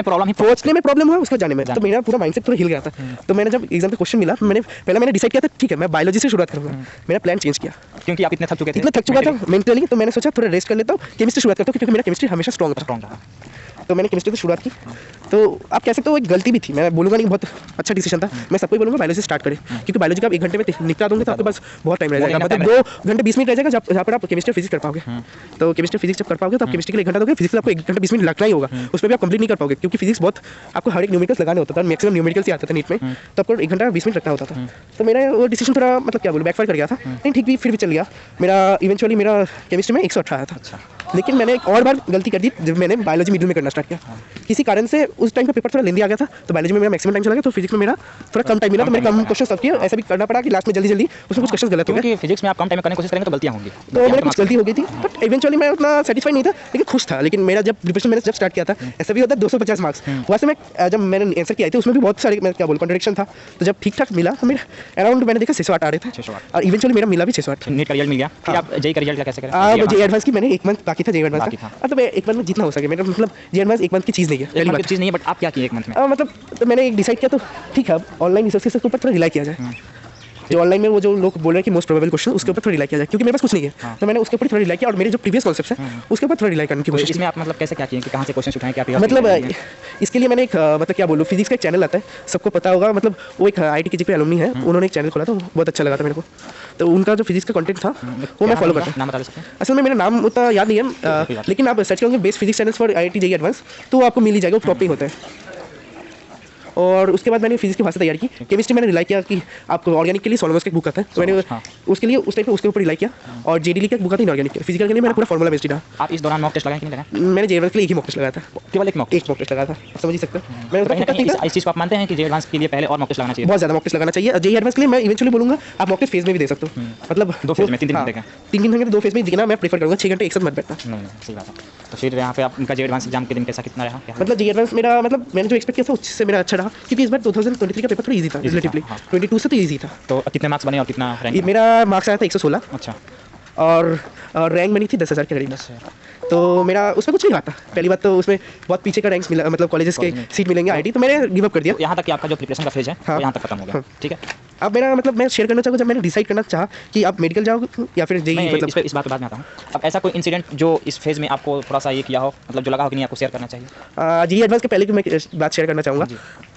में प्रॉब्लम हुआ उसको जाने में। तो मेरा पूरा माइंडसेट पूरा हिल गया था। तो मैंने जब एग्जाम पे क्वेश्चन मिला मैंने डिसाइड किया था ठीक है मैं बायोलॉजी से शुरुआत करूँगा। मेरा प्लान चेंज किया क्योंकि आप इतने थक चुका था मेंटली, तो मैंने सोचा थोड़ा रेस्ट कर लेता हूँ, केमिस्ट्री शुरुआत करता हूँ, क्योंकि मेरा केमिस्ट्री हमेशा स्ट्रॉन्ग था। तो मैंने केमिस्ट्री से शुरुआत की। तो आप कह सकते हो एक गलती भी थी, मैं बोलूँगा नहीं बहुत अच्छा डिसीजन था। मैं सबको बोलूँगा बायोलॉजी स्टार्ट करें, क्योंकि बायोलॉजी का आप 1 घंटे में निपटा दोगे तो आपके पास बहुत टाइम रह जाएगा, मतलब 2 घंटे 20 मिनट रह जाएगा जहाँ पर आप केमिस्ट्री फिजिक्स कर पाओगे। तो केमिस्ट्री फिजिक्स जब कर पाओगे तो आप केमिस्ट्री के लिए 1 घंटा दोगे, फिजिक्स आपको 1 घंटा 20 मिनट लगना ही होगा। उसमें भी आप कंप्लीट नहीं कर पाओगे, क्योंकि फिजिक्स बहुत आपको हर एक न्यूमेरिकल्स लगाने होता था, मैक्सिमम न्यूमेरिकल्स ही आता था नीट में, तो आपको 1 घंटा 20 मिनट रखना होता था। तो मेरा वो डिसीजन थोड़ा मतलब क्या बोलूँ बैकफायर कर गया था, नहीं ठीक भी फिर भी चल गया। मेरा इवेंचुअली मेरा केमिस्ट्री में 108 आया था, लेकिन मैंने एक और बार गलती कर दी जब मैंने बायोलॉजी मिडिल में करना स्टार्ट किया। किसी कारण से उस टाइम पे पेपर थोड़ा लेंदी आ गया था, तो बायोलॉजी में मेरा मैक्सिमम टाइम चला गया, तो फिजिक्स में मेरा थोड़ा कम टाइम मिला, तो मैंने कम क्वेश्चन सब किए। ऐसा भी करना पड़ा कि लास्ट में जल्दी उसमें कुछ क्वेश्चन गलत हो गए, क्योंकि फिजिक्स में आप कम टाइम में करने की कोशिश करेंगे तो गलतियां होंगी। तो मेरे कुछ गलती हो गई थी, बट इवेंचुअली मैं उतना सेटिस्फाई नहीं था, लेकिन खुश था। लेकिन मेरा जब प्रिपरेशन मैंने जब स्टार्ट किया था, ऐसा भी होता है 250 मार्क्स वहाँ से मैं जब मैंने आंसर किया था उसमें भी बहुत सारे मैं क्या बोलूँ कॉन्ट्रडिक्शन था। तो जब ठीक ठाक मिला तो मेरा अराउंड मैंने देखा 608 आ रहे थे, और इवेंचुअली मेरा मिला भी 608। नीट का रिजल्ट मिल गया, फिर आप जेईई का रिजल्ट कैसे करें? वो जेईई एडवांस की मैंने 1 मंथ बाकी था, जेईई एडवांस का। तो मैं 1 मंथ में जितना हो सके, मेरा मतलब जेईई एडवांस 1 मंथ की चीज़ नहीं है, पहली बात चीज़ नहीं है, बट आप क्या किए 1 मंथ में? मतलब तो मैंने एक डिसाइड किया तो ठीक है ऑनलाइन रिसोर्सेज के ऊपर थोड़ा रिलाई किया जाए। जो ऑनलाइन में वो जो लोग बोल रहे हैं कि मोस्ट प्रोबेबल क्वेश्चन उसके ऊपर थोड़ा रिलाई किया जाए, क्योंकि मेरे पास कुछ नहीं है। तो मैंने उसके ऊपर थोड़ा रिलाई किया, और मेरे जो प्रीवियस कॉन्सेप्ट्स हैं उसके ऊपर थोड़ा रिलाई करने की कोशिश। इसमें आप मतलब कैसे क्या किए कि कहाँ से क्वेश्चन उठाएं, क्या मतलब इसके लिए मैंने एक मतलब क्या बोलूँ फिजिक्स का एक चैनल आता है, सबको पता होगा, मतलब वो एक IIT के एलुमनी है, उन्होंने एक चैनल खोला था, बहुत अच्छा लगा था मेरे को। तो उनका जो फिजिक्स का कंटेंट था वो मैं फॉलो करता हूँ। नाम बता सकते हैं? असल में मेरा नाम उतना याद नहीं है, लेकिन आप सर्च करोगे best physics channels for IIT JEE advance तो आपको मिल ही जाएगा, वो टॉपिक होता है। और उसके बाद मैंने फिजिक्स की भाषा तैयार की। केमिस्ट्री मैंने रिलाई किया कि आपको ऑर्गेनिक के लिए सॉल्वेंट्स का बुक आता है, तो मैंने उसके लिए उस टाइप पे उसके ऊपर रिलाई किया। और JDL का बुक आता है इनऑर्गेनिक के, फिजिकल के लिए मैंने पूरा फॉर्मूला बेस्ड था। आप इस दौरान मॉक टेस्ट लगाए कि नहीं लगाए? मैंने JEE के लिए एक ही मॉक टेस्ट लगाया था, केवल एक मॉक टेस्ट लगाया था, समझ ही सकते हैं। मैं इस चीज़ को आप मानते हैं कि जेईई एडवांस के लिए पहले और मॉक टेस्ट लगाना चाहिए? बहुत ज़्यादा मॉक टेस्ट लगाना चाहिए। JEE एडवांस के लिए मैं इवेंचुअली बोलूँगा आप मॉक टेस्ट फेज में भी दे सकते हो, मतलब 2 फेज में 3 दिन घंटे का 3 घंटे 2 फेज में देना मैं प्रेफर करूँगा, 6 घंटे एक साथ मत बैठना। नहीं सही बात है। तो फिर यहाँ पे आपका जेईई एडवांस एग्जाम के दिन कैसा कितना रहा? मतलब JEE एडवांस मेरा मतलब मैंने जो एक्सपेक्ट किया था उससे मेरा अच्छा रहा। रहा, क्योंकि इस बार 2023 का पेपर थोड़ा ईजी था रिलेटिवली, 22 से तो ईजी था। तो कितने मार्क्स बने और कितना रैंक? मेरा मार्क्स आया था 116। अच्छा। और रैंक बनी थी 10,000 के करीब। 10,000। तो मेरा उसमें कुछ नहीं रहा था। पहली बात तो उसमें बहुत पीछे का रैंक्स मिला, मतलब कॉलेजेस के सीट मिलेंगे आईटी, तो मैंने गिव अप कर दिया। तो यहाँ तक कि आपका जो प्रिपरेशन का फेज है हाँ। वो यहाँ तक खत्म हो गया। ठीक है। अब मेरा मतलब मैं शेयर करना चाहूँगा, जब मैंने डिसाइड करना चाहा कि आप मेडिकल जाओ या फिर जेई, मैं मतलब इस बात पे बाद में आता हूँ। अब ऐसा कोई इंसिडेंट जो इस फेज में आपको थोड़ा सा ये किया हो, मतलब जो लगा हो कि नहीं आपको शेयर करना चाहिए? जेई एडवांस के पहले की मैं बात शेयर करना चाहूँगा।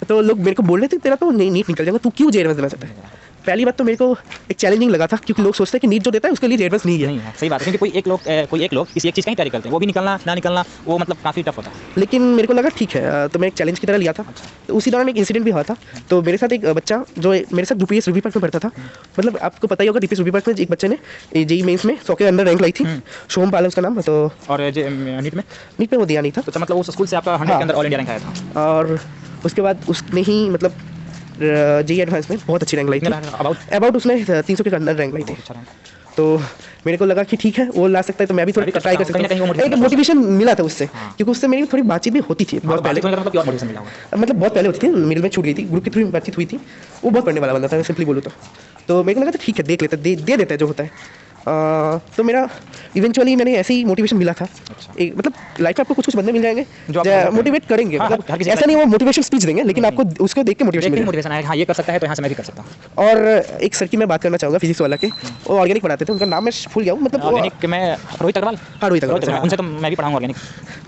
तो लोग मेरे को बोल रहे थे तेरा तो नहीं नीट निकल जाएगा, तू क्यों जेई एडवांस देना चाहता है? पहली बात तो मेरे को एक चैलेंजिंग लगा था, क्योंकि लोग सोचते हैं कि नीट जो देता है उसके लिए एडवांस नहीं है। नहीं है, सही बात है, क्योंकि कोई एक लोग किसी एक चीज़ का ही तैयारी करते हैं, वो भी निकलना ना निकलना वो मतलब काफ़ी टफ होता है। लेकिन मेरे को लगा ठीक है, तो मैं एक चैलेंज की तरह लिया था। तो उसी दौरान एक इंसिडेंट भी हुआ था। तो मेरे साथ एक बच्चा जो मेरे साथ डीपीएस रूबी पार्क में पढ़ता था, मतलब आपको पता ही होगा डीपीएस रूबी पार्क में एक बच्चे ने जेई मेंस में 100 के अंदर रैंक लाई थी। सोम पाल उसका नाम। तो और नीट नीट में वो दिया नहीं था। तो मतलब उस स्कूल से आपका 100 के अंदर ऑल इंडिया रैंक आया था। और उसके बाद उसने ही मतलब जेई एडवांस में बहुत अच्छी रैंक लाई थी। अबाउट उसने 300 के अंदर रैंक लाई थी। तो मेरे को लगा कि ठीक है वो ला सकता है, तो मैं भी थोड़ा ट्राई कर सकता हूँ। एक मोटिवेशन मिला था उससे, क्योंकि उससे मेरी थोड़ी बातचीत भी होती थी बहुत पहले। मतलब बहुत पहले होती थी, मिडिल में छूट गई थी, ग्रुप के थ्रू बातचीत हुई थी। वो बहुत पढ़ने वाला बंदा था, सिंपली बोलूँ तो मेरे को लगा था ठीक है देख लेते, दे देते हैं जो होता है। तो मेरा इवेंचुअली मैंने ऐसे ही मोटिवेशन मिला था। एक मतलब लाइफ में आपको कुछ बंदे मिल जाएंगे जो मोटिवेट करेंगे। मतलब ऐसा नहीं वो मोटिवेशन स्पीच देंगे, लेकिन आपको उसको देख के मोटिवेशन आएगा, हाँ ये कर सकता है तो यहाँ से मैं भी कर सकता हूँ। और एक सर की मैं बात करना चाहूँगा फिजिक्स वाला के, वो ऑर्गेनिक पढ़ाते थे, उनका नाम मैं भूल गया हूँ। मतलब ऑर्गेनिक में रोहित अग्रवाल। हाँ रोहित अग्रवाल, उनसे तो मैं भी पढ़ाऊंगा ऑर्गेनिक।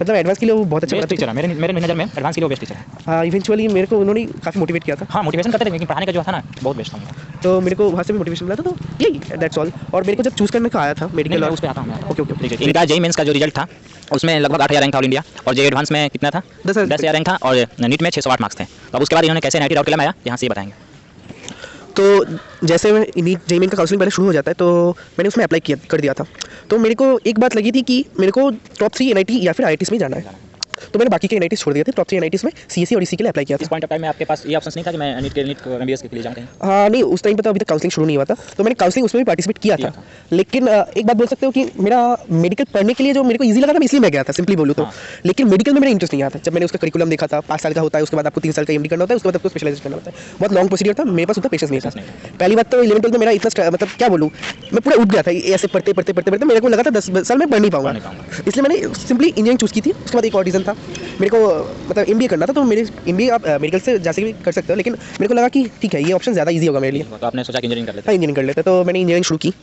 मतलब एडवांस के लिए वो बहुत अच्छा टीचर है मेरे नज़र में, एडवांस के लिए बेस्ट टीचर है। हाँ इवेंचुअली मेरे को उन्होंने काफ़ी मोटिवेट किया था। हाँ मोटिवेशन करते थे, लेकिन पढ़ाने का जो था ना बहुत बेस्ट था। तो मेरे को वहाँ से भी मोटिवेशन मिला था। तो यही दैट्स ऑल। और मेरे को जब चूज़ करने का आया था मेडिकल, उस पे आता हूँ। ओके। इनका जेई मेंस का जो रिजल्ट था उसमें लगभग 8,000 रैंक था ऑल इंडिया, और जेई एडवांस में कितना था? 10,000 रैंक था, और नीट में 608 मार्क्स थे। तो अब उसके बाद इन्होंने कैसे 90 आउट क्लेम आया, यहाँ से ये बताएंगे। तो जैसे नीट जेई मेन का काउंसलिंग पहले शुरू हो जाता है, तो मैंने उसमें अप्लाई कर दिया था। तो मेरे को एक बात लगी थी कि मेरे को टॉप 3 एनआईटी या फिर आईआईटीज़ में जाना है। तो मैंने बाकी के एनआईटीज़ छोड़ दिए थे, टॉप 3 एनआईटीज़ में सीएससी और ईसी के लिए अप्लाई किया था। इस पॉइंट ऑफ टाइम में आपके पास ये ऑप्शन नहीं था कि मैं नीट एमबीबीएस के लिए जाऊँ कहीं? हाँ नहीं, उस टाइम पर तो अभी तक काउंसलिंग शुरू नहीं हुआ था, तो मैंने काउंसलिंग उसमें भी पार्टिसिपेट किया था। लेकिन एक बात बोल सकते हो कि मेरा मेडिकल पढ़ने के लिए जो मेरे को ईजी लगा था, मैं इसलिए मैं गया था, सिंपली बोलूँ तो। लेकिन मेडिकल में मेरा इंटरेस्ट नहीं आता। जब मैंने उसका करिकुलम देखा था, 5 साल का होता है, उसके बाद आपको 3 साल का एमडी करना होता है, उसके बाद आपको स्पेशलाइजेशन करना होता है। बहुत लॉन्ग प्रोसीजर था, मेरे पास उतना पेशेंस नहीं था। पहली बात तो 11th में मेरा इतना मतलब क्या बोलूँ, मैं पूरा उठ गया था ऐसे पढ़ते मेरे को लगा था 10 साल में पढ़ नहीं पाऊंगा, इसलिए मैंने सिंपली इंजीनियरिंग चूज़ की थी। उसके बाद एक और रीज़न था, मेरे को मतलब एमबीए करना था। तो मेरे एमबीए आप मेडिकल से जैसे भी कर सकते हो, लेकिन मेरे को लगा कि ठीक है ये ऑप्शन ज़्यादा इजी होगा मेरे लिए। तो आपने सोचा कि इंजीनियरिंग कर लेते? हाँ इंजीनियरिंग कर लेते। तो मैंने इंजीनियरिंग शुरू की।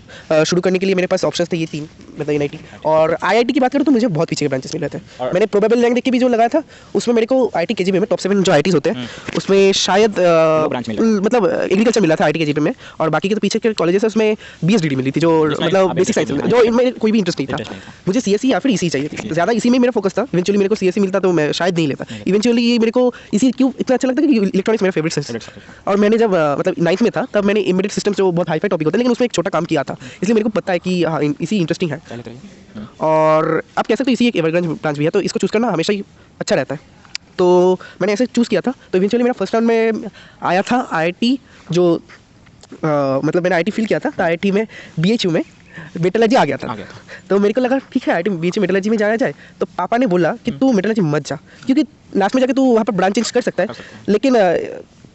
शुरू करने के लिए मेरे पास ऑप्शंस थे ये 3, मतलब एनआईटी और आईआईटी की बात करूँ तो मुझे बहुत पीछे के ब्रांचेस मिले थे। मैंने प्रोबेबल रैंक देख के भी जो लगाया था, उसमें मेरे को आईटी केजीपी में टॉप 7 जो आईटीज़ होते हैं उसमें शायद मतलब एग्रीकल्चर मिला था आईटी केजीपी में, और बाकी के तो पीछे के कॉलेजेस है उसमें बीएसडीडी मिली थी, जो मतलब बेसिक साइंस जो इनमें कोई भी इंटरेस्ट नहीं था। मुझे सीएससी या फिर ईसी चाहिए थी, ज़्यादा इसी में मेरा फोकस था। इवेंचुअली मेरे को सीएससी मिलता तो मैं शायद नहीं लेता। इवेंचुअली मेरे को इसी क्यों इतना अच्छा लगता है कि इलेक्ट्रॉनिक्स मेरा फेवरेट सब्जेक्ट है। और मैंने जब मतलब 9th में था, तब मैंने एम्बेडेड सिस्टम्स जो बहुत हाई फाई टॉपिक होते हैं, लेकिन उसमें एक छोटा काम किया था, इसलिए मेरे को पता है कि हाँ इसी इंटरेस्टिंग है। और आप कह सकते हो इसी एक एवरग्रांड ब्रांच भी है, तो इसको चूज़ करना हमेशा ही अच्छा रहता है। तो मैंने ऐसे चूज़ किया था। तो इवेंचुअली मेरा फर्स्ट राउंड में आया था आईआईटी, जो मतलब मैंने आईआईटी फील किया था। तो आईआईटी में बीएचयू में मेटलर्जी आ गया था। तो मेरे को लगा ठीक है आईआईटी बीएचयू मेटलर्जी में जाया जाए। तो पापा ने बोला कि तू मेटलर्जी मत जा, क्योंकि लास्ट में जाके तू वहाँ पर ब्रांच चेंज कर सकता है, लेकिन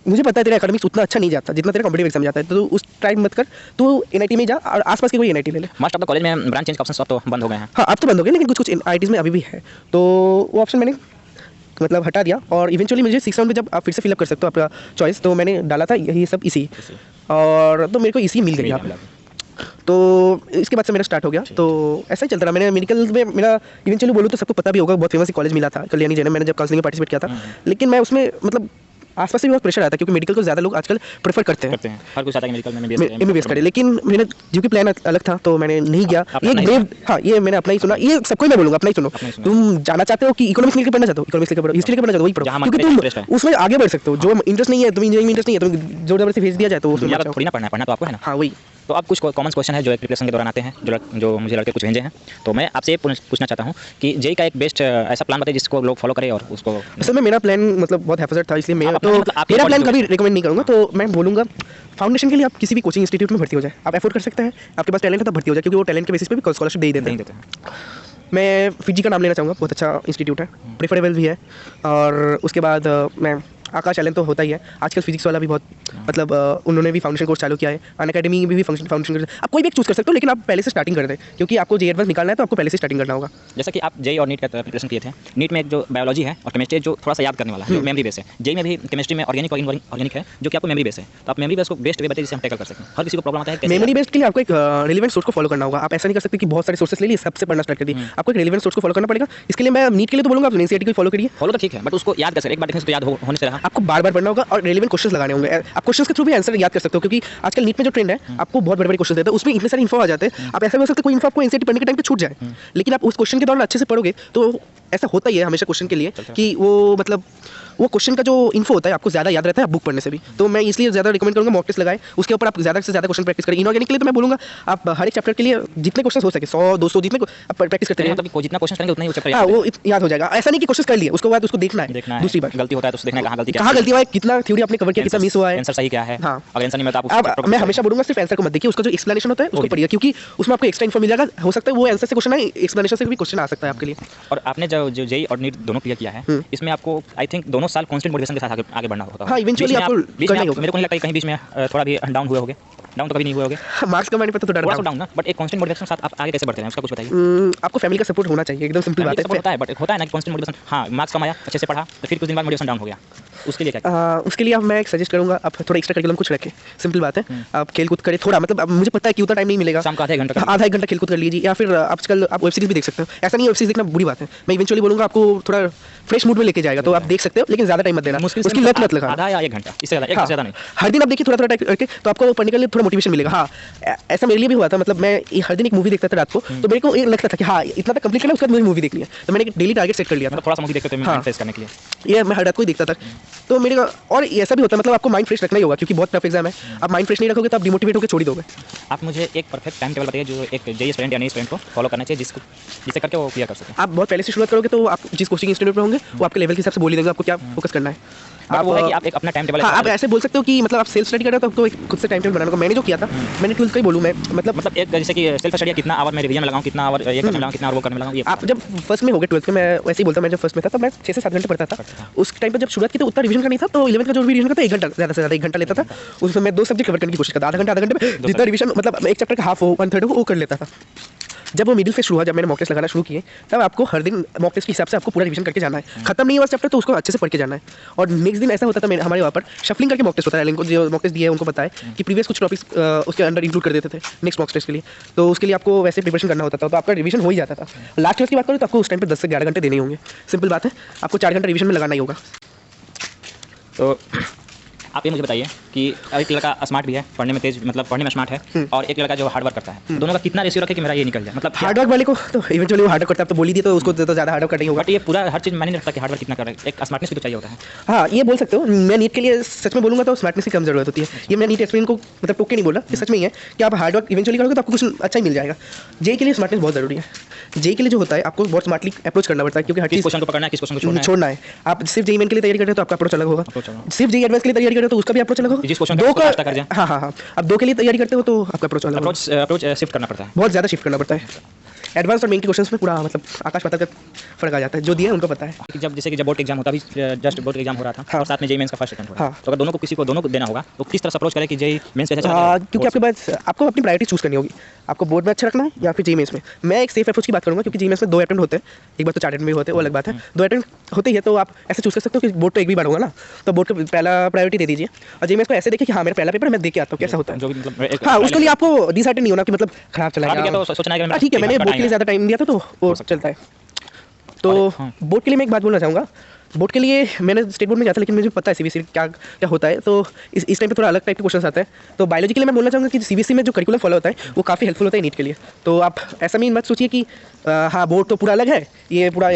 मुझे पता है तेरा एकेडमिक्स उतना अच्छा नहीं जाता जितना तेरा कॉम्पिटिटिव एग्जाम जाता है। तो उस टाइम मत कर, तू एनआईटी में जा और आसपास की कोई एनआईटी ले ले। मोस्ट ऑफ द कॉलेज में ब्रांच चेंज का ऑप्शन तो बंद हो गए हैं। हाँ अब तो बंद हो गए, लेकिन कुछ आईआईटीज़ में अभी भी है। तो वो ऑप्शन मैंने मतलब हटा दिया, और इवेंचुअली मुझे 6 राउंड में जब आप फिर से फिलअप कर सकते हो आपका चॉइस, तो मैंने डाला था यही सब इसी, और तो मेरे को इसी मिल गई यहाँ पे। तो इसके बाद से मेरा स्टार्ट हो गया। तो ऐसा ही चलता रहा। मैंने मेडिकल में मेरा इवेंचुअली बोलूँ तो सबको पता भी होगा, बहुत फेमस कॉलेज मिला था कल्याणी जैन, मैंने जब काउंसलिंग में पार्टिसिपेट किया था। लेकिन मैं उसमें मतलब आसपास से भी बहुत प्रेशर आता है, क्योंकि मेडिकल को ज़्यादा लोग आजकल प्रेफर करते हैं। हर कुछ आता है कि मेडिकल में एमबीबीएस करे, लेकिन मैंने क्योंकि प्लान अलग था तो मैंने नहीं गया। ये ब्रेव, हाँ ये मैंने अपना ही सुना, ये सबको मैं बोलूँगा अपना ही सुनो। तुम जाना चाहते हो कि इकोनॉमिक्स लेकर पढ़ना चाहते हो, इकोनॉमिक्स लेकर पढ़ो, हिस्ट्री लेकर पढ़ना चाहते हो, वही पढ़ो, क्योंकि तुम उसमें आगे बढ़ सकते हो। जो इंटरेस्ट नहीं है, तुम इंजीनियरिंग में इंटरेस्ट नहीं है, तुम जोर जबरदस्ती भेज दिया जाए तो थोड़ी ना पढ़ना तो आपको है ना। हाँ वही। तो अब कुछ कॉमन क्वेश्चन है जो प्रिपरेशन के दौरान आते हैं, जो मुझे लड़के कुछ भेजे हैं। तो मैं आपसे पूछना चाहता हूँ कि जेई का एक बेस्ट ऐसा प्लान बताइए जिसको लोग फॉलो करें और उसको। असल में मेरा प्लान मतलब बहुत हैफाजत था, इसलिए मैं तो मेरा प्लान कभी रिकमेंड नहीं करूँगा। तो मैं बोलूँगा फाउंडेशन के लिए आप किसी भी कोचिंग इंस्टीट्यूट में भर्ती हो जाए, आप एफोर्ड कर सकते हैं, आपके पास टैलेंट है तो भर्ती हो जाए, क्योंकि वो टैलेंट के बेसिस पे भी स्कॉलरशिप दे ही देते हैं। मैं फिजी का नाम लेना चाहूँगा, बहुत अच्छा इंस्टीट्यूट है, प्रेफरेबल भी है। और उसके बाद मैं आकाश चैलेंज तो होता ही है। आजकल फिजिक्स वाला भी बहुत मतलब उन्होंने भी फाउंडेशन कोर्स चालू किया है। अनअकैडमी में भी फाउंडेशन कोर्स आप कोई भी एक चूज़ कर सकते हो, लेकिन आप पहले से स्टार्टिंग कर दें, क्योंकि आपको जेईई एडवांस निकालना है तो आपको पहले से स्टार्टिंग करना होगा। जैसा कि आप जेईई और नीट का प्रिपरेशन किए थे, नीट में एक जो बायोलॉजी है और केमिस्ट्री जो थोड़ा सा याद करने वाला है, जो मेमोरी बेस है। जेईई में भी केमिस्ट्री में ऑर्गेनिक है जो कि आपको मेमोरी बेस है। तो आप मेमोरी बेस को बेस्ट वे बताइए जिससे हम टैकल कर सकें। हर किसी को प्रॉब्लम आता है मेमोरी बेस्ड के लिए आपको एक रिलेवेंट सोर्स को फॉलो करना होगा। आप ऐसा नहीं कर सकते कि बहुत सारे सोर्सेस ले लिए सबसे पढ़ना स्टार्ट कर दिए। आपको एक रिलेवेंट सोर्स को फॉलो करना पड़ेगा। इसके लिए मैं नीट के लिए तो बोलूँगा आप एनसीईआरटी को फॉलो करिए। फॉलो तो ठीक है, बट उसको याद कर सकते एक बार देखने से तो याद होने से रहा। आपको बार बार पढ़ना होगा और रेलेवेंट क्वेश्चंस लगाने होंगे। आप क्वेश्चंस के थ्रू भी आंसर याद कर सकते हो, क्योंकि आजकल नीट में जो ट्रेंड है आपको बहुत बड़े-बड़े क्वेश्चन देता है, उसमें इतने सारे इन्फो आ जाते हैं। आप ऐसा भी हो सकता है कोई इन्फो आपको एनसीईआरटी पढ़ने के टाइम पे छूट जाए, लेकिन आप उस क्वेश्चन के दौरान अच्छे से पढ़ोगे तो ऐसा होता ही है हमेशा क्वेश्चन के लिए कि वो मतलब वो क्वेश्चन का जो इन्फो होता है आपको ज़्यादा याद रहता है बुक पढ़ने से भी। तो मैं इसलिए ज़्यादा रिकमेंड करूँगा मॉक टेस्ट लगाएं, उसके ऊपर आप ज़्यादा से ज़्यादा क्वेश्चन प्रैक्टिस करें। इनऑर्गेनिक के लिए तो मैं बोलूँगा आप हर एक चैप्टर के लिए जितने क्वेश्चन हो सके 100-200 जितने आप प्रैक्टिस करते रहिए। मतलब जितना क्वेश्चन करेंगे उतना ही वो चैप्टर हाँ, वो याद हो जाएगा। ऐसा नहीं कि कोशिश कर लिए उसके बाद उसको देखना है दूसरी बार गलती होता है तो उसको देखना है कहाँ गलती हुआ है, कितना थ्योरी आपने कवर किया, कितना मिस हुआ है, आंसर सही क्या है। हाँ। अगर आंसर नहीं मिलता अब मैं हमेशा बोलूँगा सिर्फ आंसर को मत देखिए, उसका जो एक्सप्लेनेशन होता है उसको पढ़िए, क्योंकि उसमें आपको एक्स्ट्रा इन्फो मिल जाएगा। हो सकता है वो आंसर से क्वेश्चन आए, एक्सप्लेनेशन से भी क्वेश्चन आ सकता है आपके लिए। और आपने जो जेईई और नीट दोनों क्लियर किया है, इसमें आपको आई थिंक दोनों साल कांस्टेंट मोटिवेशन के साथ आगे बढ़ना होगा। हाँ, इवेंचुअली आपको करना ही होगा। मेरे को नहीं लगता कहीं बीच में थोड़ा भी डाउन हुए होगे। डाउन तो कभी नहीं हुए होगे। मार्क्स कम आने पर तो डर थोड़ा सा डाउन ना, बट एक कांस्टेंट मोटिवेशन के साथ आप आगे कैसे बढ़ते हैं उसका कुछ बताइए। आपको फैमिली का सपोर्ट होना चाहिए, एकदम सिंपल बात है। होता है, बट होता है ना कि कांस्टेंट मोटिवेशन। हाँ, मार्क्स कम आया, अच्छे से पढ़ा, तो फिर कुछ दिन बाद मोटिवेशन डाउन हो गया, उसके लिए क्या? उसके लिए अब मैं एक सजेस्ट करूँगा, आप थोड़ा एक्स्ट्रा करिकुलम कुछ रखें। सिंपल बात है, आप खेल कूद करें थोड़ा, मतलब अब मुझे पता है कि उतना टाइम नहीं मिलेगा, शाम का आधा एक घंटा खेल कूद कर लीजिए, या फिर आजकल आप वेब सीरीज भी देख सकते हो। ऐसा नहीं है वेब सीरीज देखना बुरी बात है, मैं इवेंचुअली बोलूँगा आपको थोड़ा फ्रेश मूड में लेके जाएगा, तो आप देख सकते हो, लेकिन ज़्यादा टाइम मत देना, उसकी लत मत लगाना। आधा या 1 घंटा, इससे ज़्यादा, एक से ज़्यादा नहीं। हर दिन आप देखिए थोड़ा थोड़ा करके, तो आपको पढ़ने के लिए थोड़ा मोटिवेशन मिलेगा। हाँ, ऐसा मेरे लिए भी हुआ था, मतलब मैं हर दिन एक मूवी देखता था रात को, तो मेरे को ये लगता था कि हाँ इतना तक कंप्लीट करना, उसके बाद मुझे मूवी देखनी है, तो मैंने एक डेली टारगेट सेट कर लिया था। थोड़ा सा मूवी देखते थे माइंड फ्रेश करने के लिए। ये मैं हर रात को ही देखता था, तो मेरे और ऐसा भी होता है, मतलब आपको माइंड फ्रेश रखना ही होगा, क्योंकि बहुत टफ एग्जाम है। आप माइंड फ्रेश नहीं रखोगे तो आप डिमोटिवेट होकर छोड़ ही दोगे। आप मुझे एक परफेक्ट टाइम टेबल बताइए जो एक जेईई स्टूडेंट या नई स्टूडेंट को फॉलो करना चाहिए, जिससे करके वो क्लियर कर सके। आप बहुत पहले से शुरुआत करोगे तो आप जिस कोचिंग इंस्टीट्यूट में होंगे वो आपके लेवल के हिसाब से बोल ही देंगे आपको क्या फोकस करना है। आप वो है कि आप एक अपना टाइम टेबल। हाँ, आप ऐसे बोल सकते हो कि मतलब आप सेल्फ स्टडी कर रहे हो तो आपको एक खुद से टाइम टेबल बनाना होगा। मैंने जो किया था, मैंने 12th का ही बोलूँ मैं, मतलब एक जैसे कि सेल्फ स्टडी कितना आवर मैं रिवीजन में लगाऊं, कितना आवर ये करने में लगाऊं, कितना आवर वो करने में लगाऊं, ये आप जब फर्स्ट में हो गए 12th में, मैं वैसे ही बोलता, मैं जब फर्स्ट में था तब मैं 6 से 7 घंटे पढ़ता था। उस टाइम पर जब शुरुआत की तो उतना रिवीजन का नहीं था, तो 11th का जो भी रिवीजन का था 1 घंटा, ज़्यादा से ज़्यादा 1 घंटा लेता था। उसमें मैं 2 सब्जेक्ट कवर करने की कोशिश करता, आधा घंटे में जितना रिवीजन, मतलब एक चैप्टर का हाफ हो 1/3 हो वो कर लेता था। जब वो मिडिल फेज शुरू हुआ, जब मैंने मॉक टेस्ट लगाना शुरू किए, तब आपको हर दिन मॉक टेस्ट के हिसाब से आपको पूरा रिवीजन करके जाना है। खत्म नहीं हुआ चैप्टर तो उसको अच्छे से पढ़ के जाना है। और नेक्स्ट दिन ऐसा होता था हमारे वहाँ पर शफलिंग करके मॉक टेस्ट होता है। लिंक जो मॉक टेस्ट दिया है उनको पता है कि प्रीवियस कुछ टॉपिक्स उसके अंदर इंक्लूड कर देते थे नेक्स्ट मॉक टेस्ट के लिए, तो उसके लिए आपको वैसे प्रिपरेशन करना होता था, तो आपका रिवीजन हो ही जाता था। लास्ट ईयर की बात करूँ तो आपको उस टाइम पर 10 से 11 घंटे देने होंगे। सिंपल बात है, आपको 4 घंटे रिवीजन में लगाना ही होगा। तो आप ये मुझे बताइए कि एक लड़का स्मार्ट भी है, पढ़ने में तेज, मतलब पढ़ने में स्मार्ट है, और एक लड़का जो हार्ड वर्क करता है, दोनों का कितना रेशियो रखे कि मेरा ये निकल जाए? मतलब हार्ड वर्क वाले को तो इवेंचुअली वो हार्ड वर्क करता है, तो बोल ही दिया, तो उसको तो ज़्यादा हार्ड वर्क करना ही होगा। बट ये पूरा हर चीज़ मैंने नहीं रखता कि हार्ड वर्क कितना कर रहा है, एक स्मार्टनेस भी तो चाहिए होता है। हाँ, ये बोल सकते हो। मैं नीट के लिए सच में बोलूँगा तो स्मार्टनेस की कम जरूरत होती है। ये मैं नीट एक्सपीरियंस को मतलब टोक के नहीं बोला, ये सच में ही है कि आप हार्ड वर्क इवेंचुअली करोगे तो आपको कुछ अच्छा ही मिल जाएगा। जेईई के लिए स्मार्टनेस बहुत ज़रूरी है। जेईई के लिए जो होता है आपको बहुत स्मार्टली अप्रोच करना पड़ता है, क्योंकि हर चीज़ क्वेश्चन को पकड़ना है, किस क्वेश्चन को छोड़ना है। आप सिर्फ जेईई मेन के लिए तैयारी करते हो तो आपका अप्रोच अलग होगा, सिर्फ जेईई एडवांस के लिए तैयारी करते हो तो उसका भी अप्रोच अलग होगा। जिस क्वेश्चन दो का कर जाए, हाँ, अब 2 के लिए तैयारी करते हो तो आपका अप्रोच अलग होगा। अप्रोच शिफ्ट करना पड़ता है, बहुत ज़्यादा शिफ्ट करना पड़ता है। एडवांस और मेन के क्वेश्चंस में पूरा मतलब आकाश पाताल का फर्क आ जाता है, जो दिया है उनको पता है। जब जैसे कि जब बोर्ड एग्जाम होता, अभी जस्ट बोर्ड एग्जाम हो रहा था, हाँ। और साथ में जेईई मेंस का फर्स्ट अटेम्प्ट हो रहा है, हाँ। तो अगर दोनों को किसी को दोनों को देना होगा तो किस तरह से अप्रोच करें कि जेईई मेंस कैसे चला? क्योंकि आपके पास आपको अपनी प्रायोरिटी चूज़ करनी होगी, आपको बोर्ड में अच्छा रखना है या फिर जेईई मेंस में। मैं एक सेफ अप्रोच की बात करूँगा, क्योंकि जेईई मेंस में 2 अटेम्प्ट होते हैं, एक बार तो 4 अटेम्प्ट भी होते हैं, वो अलग बात है। 2 अटेम्प्ट होते ही है, तो आप ऐसे चूज़ कर सकते हो कि बोर्ड तो एक भी बार होगा ना, तो बोर्ड को पहला प्रायोरिटी दे दीजिए, और जेईई मेंस को ऐसे देखिए कि हाँ मेरा पहला पेपर मैं दे के आता हूँ कैसा होता है। जो भी मतलब हाँ, उसके लिए आपको डिसहार्टेन नहीं होना कि मतलब खराब चला गया, तो सोचना है कि ठीक है मैंने बोर्ड के लिए ज़्यादा टाइम दिया था तो वो चलता है। तो बोर्ड के लिए मैं एक बात बोलना चाहूँगा, बोर्ड के लिए मैंने स्टेट बोर्ड में गया था, लेकिन मुझे पता है सीबीएसई क्या क्या होता है, तो इस टाइम पे थोड़ा अलग टाइप के क्वेश्चन आते हैं। तो बायोलॉजी के लिए मैं बोलना चाहूँगा कि सीबीएसई में जो करिकुलम फॉलो होता है वो काफ़ी हेल्पफुल होता है नीट के लिए। तो आप ऐसा भी मत सोचिए कि हाँ बोर्ड तो पूरा अलग है, ये पूरा